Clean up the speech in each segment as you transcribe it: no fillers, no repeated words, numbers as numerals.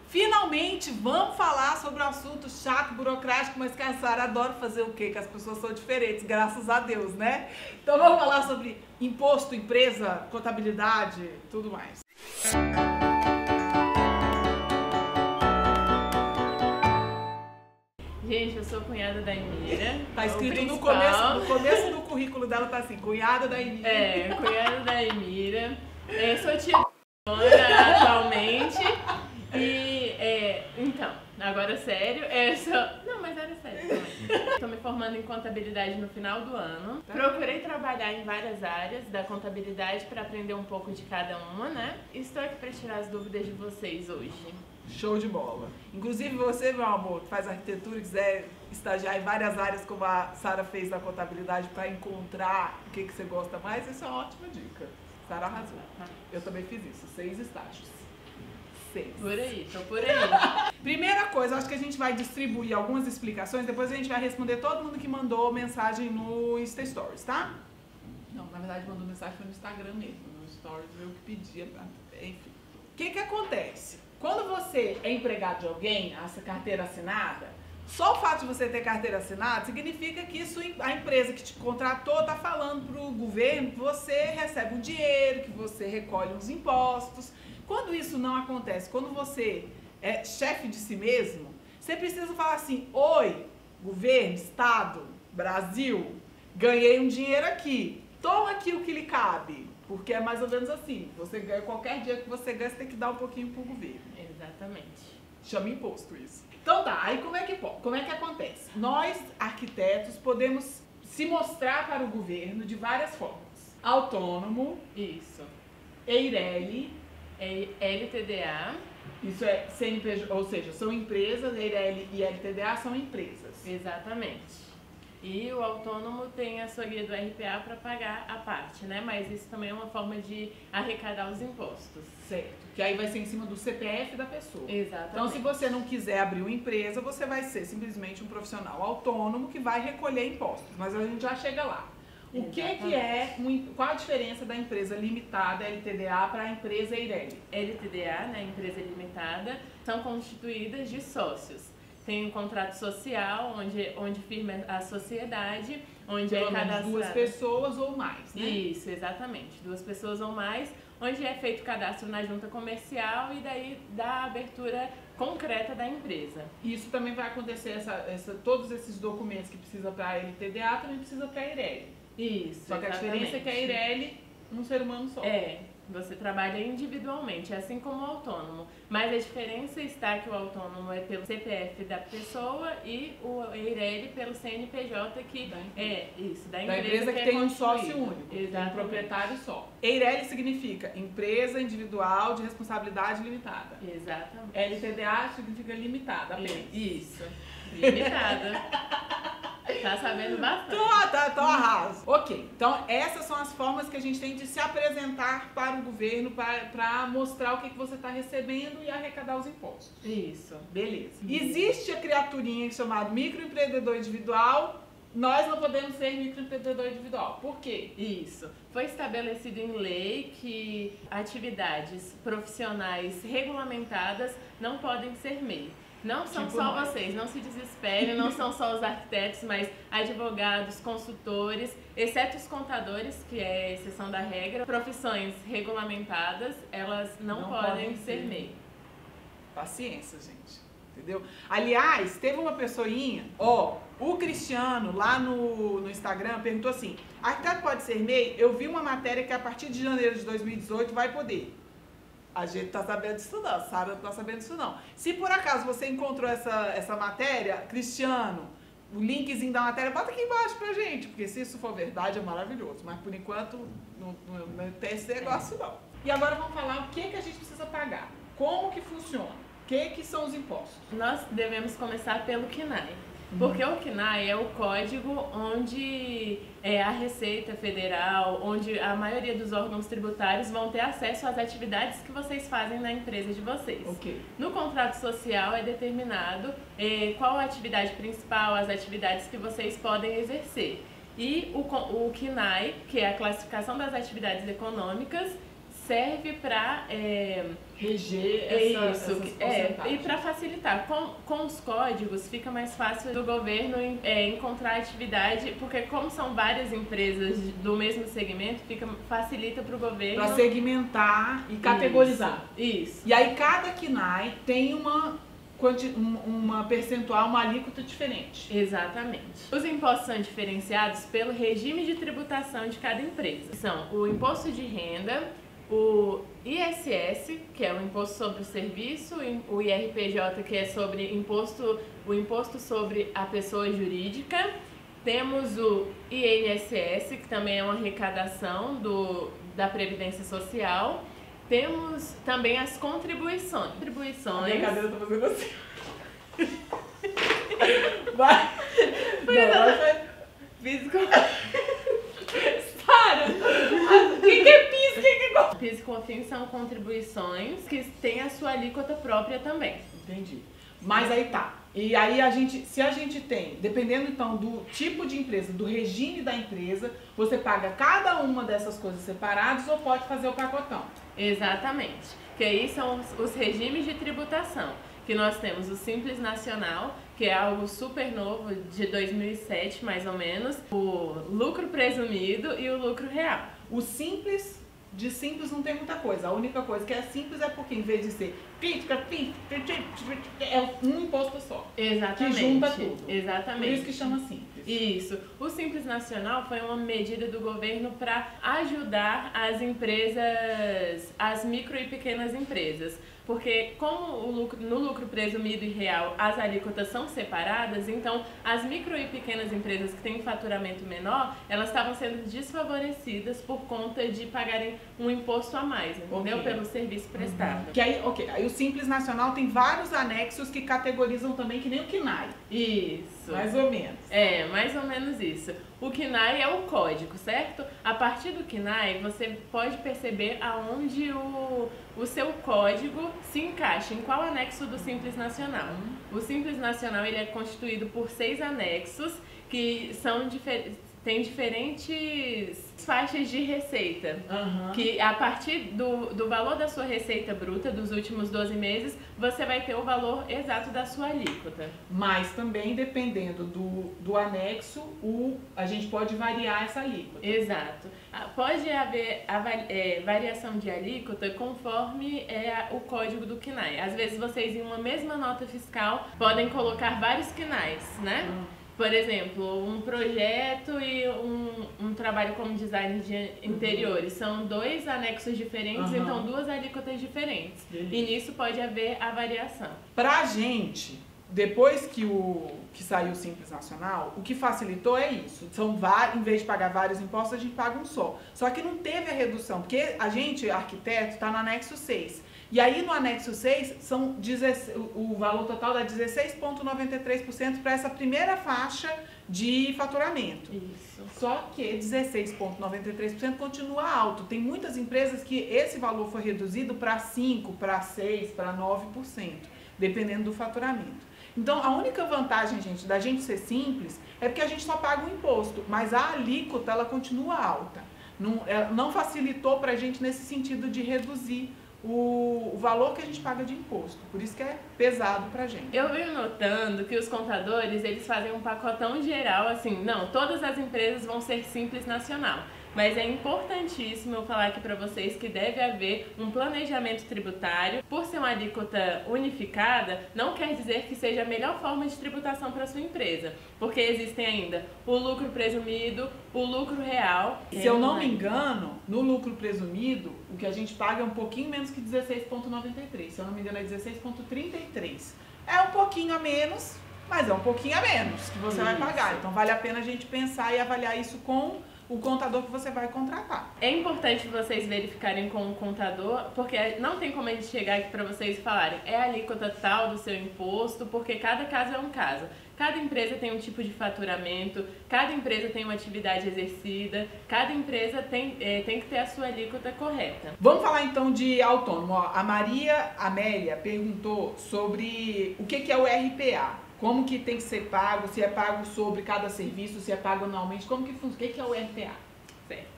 Finalmente, vamos falar sobre um assunto chato, burocrático, mas que a Sara adora fazer o quê? Que as pessoas são diferentes, graças a Deus, né? Então vamos falar sobre imposto, empresa, contabilidade, tudo mais. Gente, eu sou cunhada da Emira. Tá escrito no começo do currículo dela, tá assim, cunhada da Emira. É, cunhada da Emira. Sou tia atualmente. E, então, agora sério, Não, mas era sério também. Estou me formando em contabilidade no final do ano. Procurei trabalhar em várias áreas da contabilidade para aprender um pouco de cada uma, né? Estou aqui para tirar as dúvidas de vocês hoje. Show de bola. Inclusive você, meu amor, que faz arquitetura e quiser estagiar em várias áreas como a Sara fez na contabilidade para encontrar o que você gosta mais, isso é uma ótima dica. Sara arrasou. Eu também fiz isso, 6 estágios. 6. Por aí, tô por aí. Primeira coisa, acho que a gente vai distribuir algumas explicações, depois a gente vai responder todo mundo que mandou mensagem no Insta Stories, tá? Não, na verdade mandou mensagem no Instagram mesmo, no Stories eu que pedia, enfim. O que acontece? Quando você é empregado de alguém, essa carteira assinada, só o fato de você ter carteira assinada significa que a empresa que te contratou está falando para o governo que você recebe um dinheiro, que você recolhe uns impostos. Quando isso não acontece, quando você é chefe de si mesmo, você precisa falar assim: oi, governo, estado, Brasil, ganhei um dinheiro aqui, toma aqui o que lhe cabe. Porque é mais ou menos assim, você ganha, qualquer dia que você ganha, você tem que dar um pouquinho pro governo. Exatamente. Chama imposto isso. Então tá, aí como é que acontece? Nós, arquitetos, podemos se mostrar para o governo de várias formas. Autônomo. Isso. EIRELI. LTDA. Isso é CNPJ, ou seja, são empresas, EIRELI e LTDA são empresas. Exatamente. E o autônomo tem a sua guia do RPA para pagar a parte, né? Mas isso também é uma forma de arrecadar os impostos. Certo. Que aí vai ser em cima do CPF da pessoa. Exatamente. Então, se você não quiser abrir uma empresa, você vai ser simplesmente um profissional autônomo que vai recolher impostos. Mas a gente já chega lá. Qual a diferença da empresa limitada, LTDA, para a empresa EIRELI? LTDA, né, empresa limitada, são constituídas de sócios. Tem um contrato social, onde firma a sociedade, onde pelo é cadastrada 2 pessoas ou mais, né? Isso, exatamente. 2 pessoas ou mais, onde é feito o cadastro na junta comercial e daí dá a abertura concreta da empresa. Isso também vai acontecer, todos esses documentos que precisa para a LTDA também precisa para a EIRELI. Isso, só que exatamente. a diferença é que a EIRELI, um ser humano só. Você trabalha individualmente, assim como o autônomo. Mas a diferença está que o autônomo é pelo CPF da pessoa e o EIRELI pelo CNPJ da empresa que tem um sócio único, exatamente. Um proprietário só. EIRELI significa empresa individual de responsabilidade limitada. Exatamente. LTDA significa limitada apenas. Isso, limitada. Tá sabendo bastante. Tô arraso. Ok, então essas são as formas que a gente tem de se apresentar para o governo para mostrar o que você está recebendo e arrecadar os impostos. Isso. Beleza. Existe a criaturinha chamada microempreendedor individual. Nós não podemos ser microempreendedor individual. Por quê? Isso. Foi estabelecido em lei que atividades profissionais regulamentadas não podem ser MEI. Não são só vocês, não se desesperem, não são só os arquitetos, mas advogados, consultores, exceto os contadores, que é a exceção da regra. Profissões regulamentadas, elas não podem ser MEI. Paciência, gente. Entendeu? Aliás, teve uma pessoinha, o Cristiano, lá no Instagram, perguntou assim: arquiteto pode ser MEI? Eu vi uma matéria que a partir de janeiro de 2018 vai poder. A gente tá sabendo disso não, a Sara não tá sabendo disso não. Se por acaso você encontrou essa matéria, Cristiano, o linkzinho da matéria, bota aqui embaixo pra gente, porque se isso for verdade é maravilhoso, mas por enquanto não tem esse negócio não. E agora vamos falar o que a gente precisa pagar, como que funciona, o que são os impostos. Nós devemos começar pelo CNAE. Porque o CNAE é o código onde a Receita Federal, onde a maioria dos órgãos tributários vão ter acesso às atividades que vocês fazem na empresa de vocês. Okay. No contrato social é determinado qual a atividade principal, as atividades que vocês podem exercer. E o CNAE, que é a classificação das atividades econômicas, serve para reger essas porcentagens. E para facilitar. Com os códigos fica mais fácil do governo encontrar atividade, porque como são várias empresas do mesmo segmento, facilita para o governo... Para segmentar e categorizar. Isso. E aí cada CNAE tem uma percentual, uma alíquota diferente. Exatamente. Os impostos são diferenciados pelo regime de tributação de cada empresa. São o imposto de renda, o ISS, que é o imposto sobre o serviço, o IRPJ, que é o imposto sobre a pessoa jurídica. Temos o INSS, que também é uma arrecadação da Previdência Social. Temos também as contribuições. A brincadeira tá fazendo assim. Vai. Físico. Sara! O que é PIS? O que é PIS e COFINS são contribuições que têm a sua alíquota própria também. Entendi. Mas aí tá. E aí se a gente tem, dependendo então do tipo de empresa, do regime da empresa, você paga cada uma dessas coisas separadas ou pode fazer o pacotão? Exatamente. Que aí são os regimes de tributação. Que nós temos o Simples Nacional, que é algo super novo, de 2007 mais ou menos, o lucro presumido e o lucro real. O Simples, de simples não tem muita coisa. A única coisa que é simples é porque em vez de ser é um imposto só. Exatamente. Que junta tudo. Exatamente. Por isso que chama Simples. Isso. O Simples Nacional foi uma medida do governo para ajudar as empresas, as micro e pequenas empresas. Porque como no lucro presumido e real as alíquotas são separadas, então as micro e pequenas empresas que têm faturamento menor, elas estavam sendo desfavorecidas por conta de pagarem um imposto a mais, entendeu? Pelo serviço prestado. Que aí, aí o Simples Nacional tem vários anexos que categorizam também, que nem o CNAE. Isso. Mais ou menos. É, mais ou menos isso. O CNAE é o código, certo? A partir do CNAE, você pode perceber aonde o seu código se encaixa, em qual anexo do Simples Nacional. O Simples Nacional ele é constituído por 6 anexos que tem diferentes faixas de receita, que a partir do valor da sua receita bruta dos últimos 12 meses, você vai ter o valor exato da sua alíquota. Mas também, dependendo do anexo, a gente pode variar essa alíquota. Exato. Pode haver variação de alíquota conforme o código do CNAE. Às vezes vocês, em uma mesma nota fiscal, podem colocar vários CNAEs, né? Por exemplo, um projeto e um trabalho como design de interiores. São 2 anexos diferentes, então 2 alíquotas diferentes. E nisso pode haver a variação. Pra gente, depois que saiu o Simples Nacional, o que facilitou é isso. Em vez de pagar vários impostos, a gente paga um só. Só que não teve a redução, porque a gente, arquiteto, está no anexo 6. E aí no anexo 6, o valor total dá 16,93% para essa primeira faixa de faturamento. Isso. Só que 16,93% continua alto. Tem muitas empresas que esse valor foi reduzido para 5%, para 6%, para 9%, dependendo do faturamento. Então, a única vantagem, gente, da gente ser simples é porque a gente só paga o imposto, mas a alíquota ela continua alta. Não facilitou para a gente nesse sentido de reduzir o valor que a gente paga de imposto. Por isso que é pesado pra gente. Eu venho notando que os contadores, eles fazem um pacotão geral, assim, não, todas as empresas vão ser Simples Nacional. Mas é importantíssimo eu falar aqui para vocês que deve haver um planejamento tributário. Por ser uma alíquota unificada, não quer dizer que seja a melhor forma de tributação para sua empresa, porque existem ainda o lucro presumido, o lucro real. Se eu não me engano, no lucro presumido, o que a gente paga é um pouquinho menos que 16,93. Se eu não me engano, é 16,33. É um pouquinho a menos, mas é um pouquinho a menos que você vai pagar. Então vale a pena a gente pensar e avaliar isso com o contador que você vai contratar. É importante vocês verificarem com o contador, porque não tem como a gente chegar aqui para vocês e falarem é a alíquota tal do seu imposto, porque cada caso é um caso. Cada empresa tem um tipo de faturamento, cada empresa tem uma atividade exercida, cada empresa tem que ter a sua alíquota correta. Vamos falar então de autônomo. A Maria Amélia perguntou sobre o que é o RPA. Como que tem que ser pago, se é pago sobre cada serviço, se é pago anualmente, como que funciona? O que é o RPA? Certo.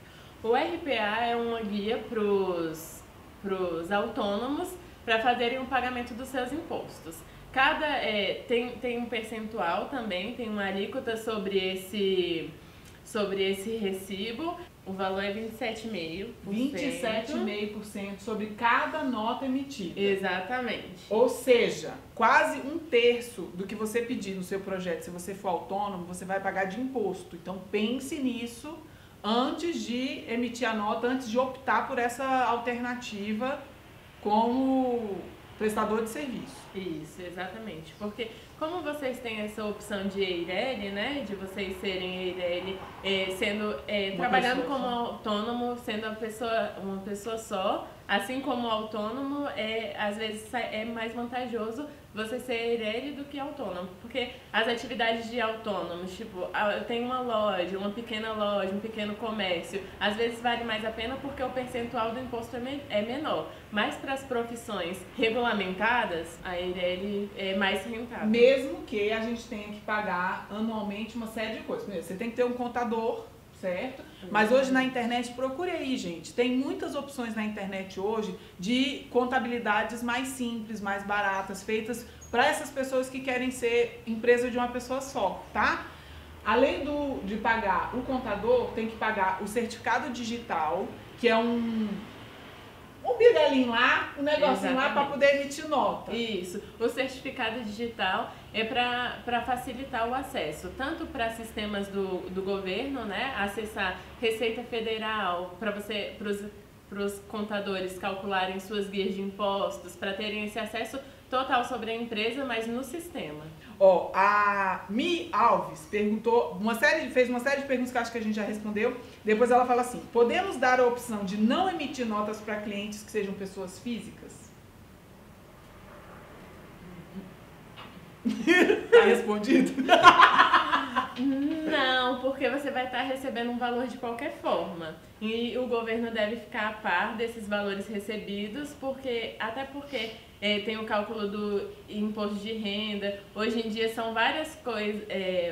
O RPA é uma guia para os pros autônomos para fazerem o pagamento dos seus impostos. Tem um percentual também, tem uma alíquota sobre esse recibo. O valor é 27,5%. 27,5% sobre cada nota emitida. Exatamente. Ou seja, quase 1/3 do que você pedir no seu projeto, se você for autônomo, você vai pagar de imposto. Então pense nisso antes de emitir a nota, antes de optar por essa alternativa como prestador de serviço. Isso, exatamente. Porque como vocês têm essa opção de EIRELI, né, de vocês serem EIRELI, trabalhando como autônomo, sendo uma pessoa só, assim como autônomo, às vezes é mais vantajoso você ser EIRELI do que autônomo. Porque as atividades de autônomos, tipo, eu tenho uma loja, uma pequena loja, um pequeno comércio, às vezes vale mais a pena porque o percentual do imposto é menor. Mas para as profissões regulamentadas, a EIRELI é mais rentável. Mesmo que a gente tenha que pagar anualmente uma série de coisas. Primeiro, você tem que ter um contador, certo? Mas hoje na internet, procure aí, gente. Tem muitas opções na internet hoje de contabilidades mais simples, mais baratas, feitas para essas pessoas que querem ser empresa de uma pessoa só, tá? Além de pagar o contador, tem que pagar o certificado digital, que é um bigalinho lá, um negocinho lá para poder emitir nota. Isso. O certificado digital é para facilitar o acesso, tanto para sistemas do governo, né? Acessar Receita Federal, para os contadores calcularem suas guias de impostos, para terem esse acesso total sobre a empresa, mas no sistema. Ó, a Mi Alves fez uma série de perguntas que eu acho que a gente já respondeu. Depois ela fala assim: podemos dar a opção de não emitir notas para clientes que sejam pessoas físicas? Tá respondido? Não, porque você vai estar recebendo um valor de qualquer forma. E o governo deve ficar a par desses valores recebidos, até porque tem o cálculo do imposto de renda. Hoje em dia são várias coisas,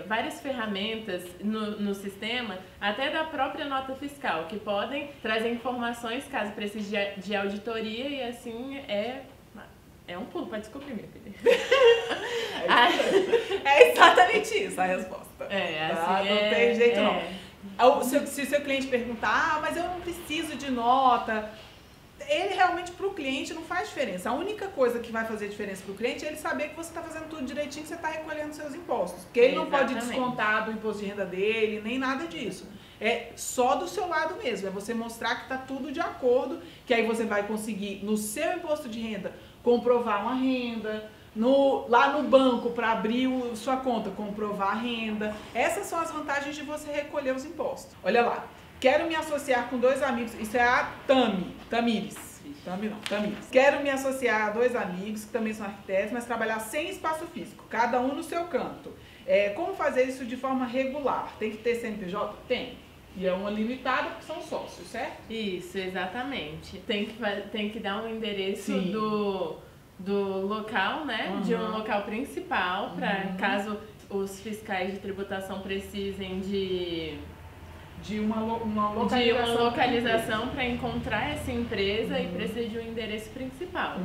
várias ferramentas no sistema, até da própria nota fiscal, que podem trazer informações caso precise de auditoria, e assim é um pulo para descobrir, minha filha. É exatamente isso a resposta. Assim, não tem jeito não. Se o seu cliente perguntar, mas eu não preciso de nota, ele realmente, para o cliente, não faz diferença. A única coisa que vai fazer diferença para o cliente é ele saber que você está fazendo tudo direitinho, que você está recolhendo seus impostos. Porque ele não pode descontar do imposto de renda dele, nem nada disso. É só do seu lado mesmo, é você mostrar que está tudo de acordo, que aí você vai conseguir, no seu imposto de renda, comprovar uma renda, lá no banco, para abrir sua conta, comprovar a renda. Essas são as vantagens de você recolher os impostos. Olha lá. Quero me associar com 2 amigos. Isso é a Tamires. Quero me associar a 2 amigos que também são arquitetos, mas trabalhar sem espaço físico, cada um no seu canto. Como fazer isso de forma regular? Tem que ter CNPJ? Tem. E é uma limitada porque são sócios, certo? Isso, exatamente. Tem que dar um endereço do local, né? Uhum. De um local principal, para caso os fiscais de tributação precisem de uma localização para encontrar essa empresa e precisa de um endereço principal.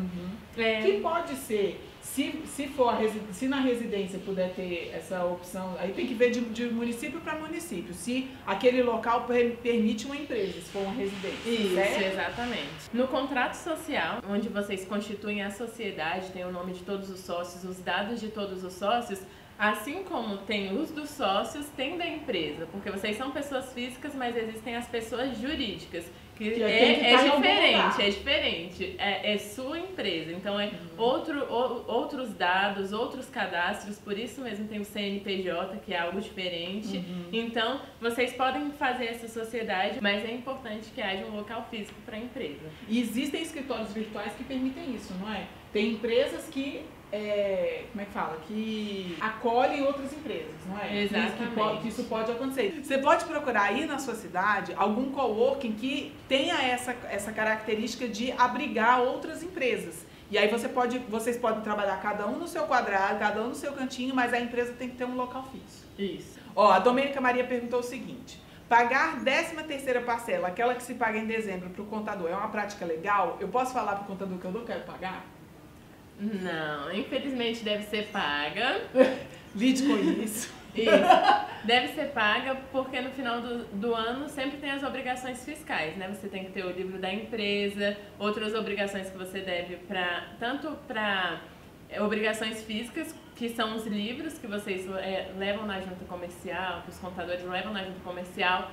Que pode ser, se na residência puder ter essa opção, aí tem que ver de município para município, se aquele local permite uma empresa, se for uma residência. Isso, certo? Exatamente. No contrato social, onde vocês constituem a sociedade, tem o nome de todos os sócios, os dados de todos os sócios. Assim como tem os dos sócios, tem da empresa, porque vocês são pessoas físicas, mas existem as pessoas jurídicas, que é diferente, é sua empresa, então outros dados, outros cadastros, por isso mesmo tem o CNPJ, que é algo diferente. Então, vocês podem fazer essa sociedade, mas é importante que haja um local físico para a empresa. E existem escritórios virtuais que permitem isso, não é? Tem empresas que que acolhem outras empresas, não é? Exatamente. Que isso pode acontecer. Você pode procurar aí na sua cidade algum coworking que tenha essa característica de abrigar outras empresas. E aí vocês podem trabalhar cada um no seu quadrado, cada um no seu cantinho, mas a empresa tem que ter um local fixo. Isso. Ó, a Domênica Maria perguntou o seguinte: Pagar 13ª parcela, aquela que se paga em dezembro para o contador, é uma prática legal? Eu posso falar para o contador que eu não quero pagar? Não, infelizmente deve ser paga. Lide com isso. Isso. Deve ser paga porque no final do ano sempre tem as obrigações fiscais, né? Você tem que ter o livro da empresa, outras obrigações que você deve tanto para obrigações físicas, que são os livros que vocês levam na junta comercial, que os contadores levam na junta comercial,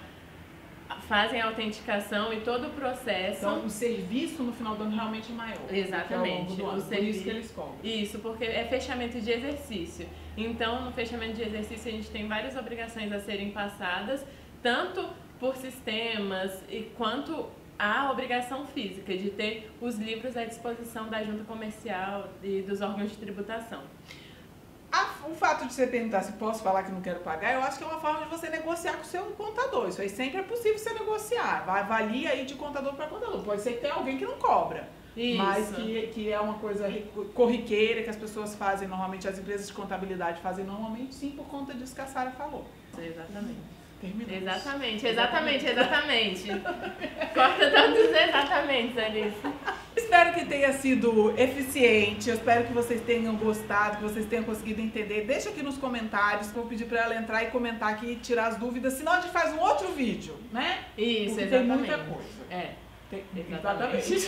fazem a autenticação e todo o processo. Então, o serviço no final do ano realmente é maior. Exatamente. Do ano, por isso que eles cobram. Isso, porque é fechamento de exercício. Então, no fechamento de exercício, a gente tem várias obrigações a serem passadas, tanto por sistemas quanto a obrigação física de ter os livros à disposição da junta comercial e dos órgãos de tributação. O fato de você perguntar se posso falar que não quero pagar, eu acho que é uma forma de você negociar com o seu contador. Isso aí sempre é possível você negociar. Varia aí de contador para contador. Pode ser que tenha alguém que não cobra. Isso. Mas que é uma coisa corriqueira que as pessoas fazem normalmente, as empresas de contabilidade fazem normalmente, sim, por conta disso que a Sara falou. Exatamente. Terminou. Exatamente. Corta todos os exatamente, Alice. Espero que tenha sido eficiente, eu espero que vocês tenham gostado, que vocês tenham conseguido entender. Deixa aqui nos comentários, vou pedir pra ela entrar e comentar aqui e tirar as dúvidas, senão a gente faz um outro vídeo, né? Isso, porque exatamente. tem muita coisa. Exatamente.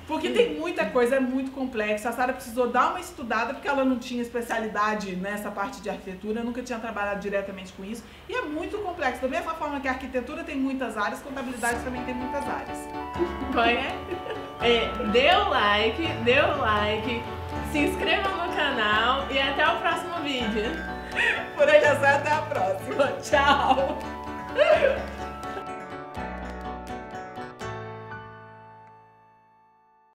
Porque tem muita coisa, é muito complexo. A Sara precisou dar uma estudada porque ela não tinha especialidade nessa parte de arquitetura, nunca tinha trabalhado diretamente com isso. E é muito complexo. Da mesma forma que a arquitetura tem muitas áreas, contabilidade também tem muitas áreas. Dê o like, se inscrevam no canal e até o próximo vídeo. Por hoje é só, até a próxima. Tchau!